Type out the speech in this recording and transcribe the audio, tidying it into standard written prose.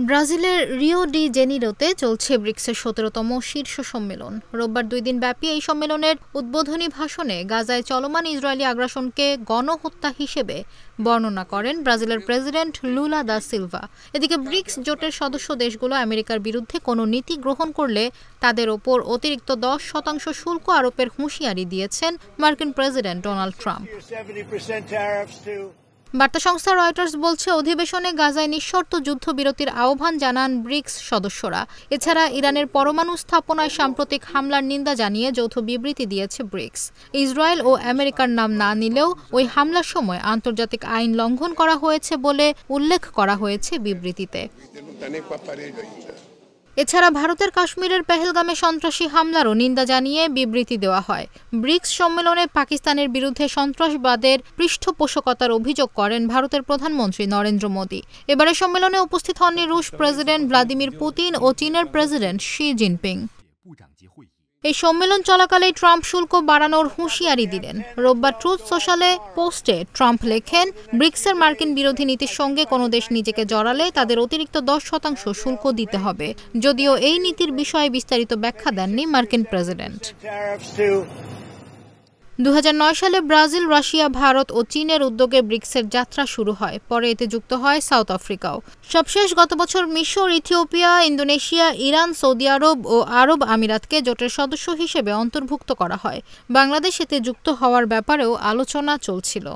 ব্রাজিলের Rio de জেনিরোতে চলছে ব্রিক্সের ১৭তম শীর্ষ সম্মেলন। রোববার ২ দিনব্যাপী এই সম্মেলনের উদ্বোধনী ভাষণে গাজায় চলমান ইসরায়েলি আগ্রাসনকে গণহত্যা হিসেবে বর্ণনা করেন ব্রাজিলের প্রেসিডেন্ট লুলা দা সিলভা। এদিকে ব্রিক্স জোটের সদস্য দেশগুলো আমেরিকার বিরুদ্ধে কোনো নীতি গ্রহণ করলে তাদের ওপর অতিরিক্ত ১০% শুল্ক আরোপের হুঁশিয়ারি দিয়েছেন মার্কিন প্রেসিডেন্ট ডোনাল্ড ট্রাম্প। বার্তা সংস্থা রয়টার্স বলছে, অধিবেশনে গাজায় নিঃশর্ত যুদ্ধবিরতির আহ্বান জানান ব্রিক্স সদস্যরা। এছাড়া ইরানের পরমাণু স্থাপনায় সাম্প্রতিক হামলার নিন্দা জানিয়ে যৌথ বিবৃতি দিয়েছে ব্রিক্স। ইসরায়েল ও আমেরিকার নাম না নিলেও ওই হামলার সময় আন্তর্জাতিক আইন লঙ্ঘন করা হয়েছে বলে উল্লেখ করা হয়েছে বিবৃতিতে। এছাড়া ভারতের কাশ্মীরের পেহেলগামে সন্ত্রাসী হামলারও নিন্দা জানিয়ে বিবৃতি দেওয়া হয়। ব্রিক্স সম্মেলনে পাকিস্তানের বিরুদ্ধে সন্ত্রাসবাদের পৃষ্ঠপোষকতার অভিযোগ করেন ভারতের প্রধানমন্ত্রী নরেন্দ্র মোদি। এবারের সম্মেলনে উপস্থিত হননি রুশ প্রেসিডেন্ট ভ্লাদিমির পুতিন ও চীনের প্রেসিডেন্ট শি জিনপিং। এই সম্মেলন চলাকালেই ট্রাম্প শুল্ক বাড়ানোর হুঁশিয়ারি দিলেন। রোববার ট্রুথ সোশ্যালে পোস্টে ট্রাম্প লেখেন, ব্রিক্সের মার্কিন বিরোধী নীতির সঙ্গে কোনো দেশ নিজেকে জড়ালে তাদের অতিরিক্ত 10% শুল্ক দিতে হবে। যদিও এই নীতির বিষয়ে বিস্তারিত ব্যাখ্যা দেননি মার্কিন প্রেসিডেন্ট। ২০০৯ সালে ব্রাজিল, রাশিয়া, ভারত ও চীনের উদ্যোগে ব্রিক্সের যাত্রা শুরু হয়। পরে এতে যুক্ত হয় সাউথ আফ্রিকাও। সবশেষ গত বছর মিশর, ইথিওপিয়া, ইন্দোনেশিয়া, ইরান, সৌদি আরব ও আরব আমিরাতকে জোটের সদস্য হিসেবে অন্তর্ভুক্ত করা হয়। বাংলাদেশ এতে যুক্ত হওয়ার ব্যাপারেও আলোচনা চলছিল।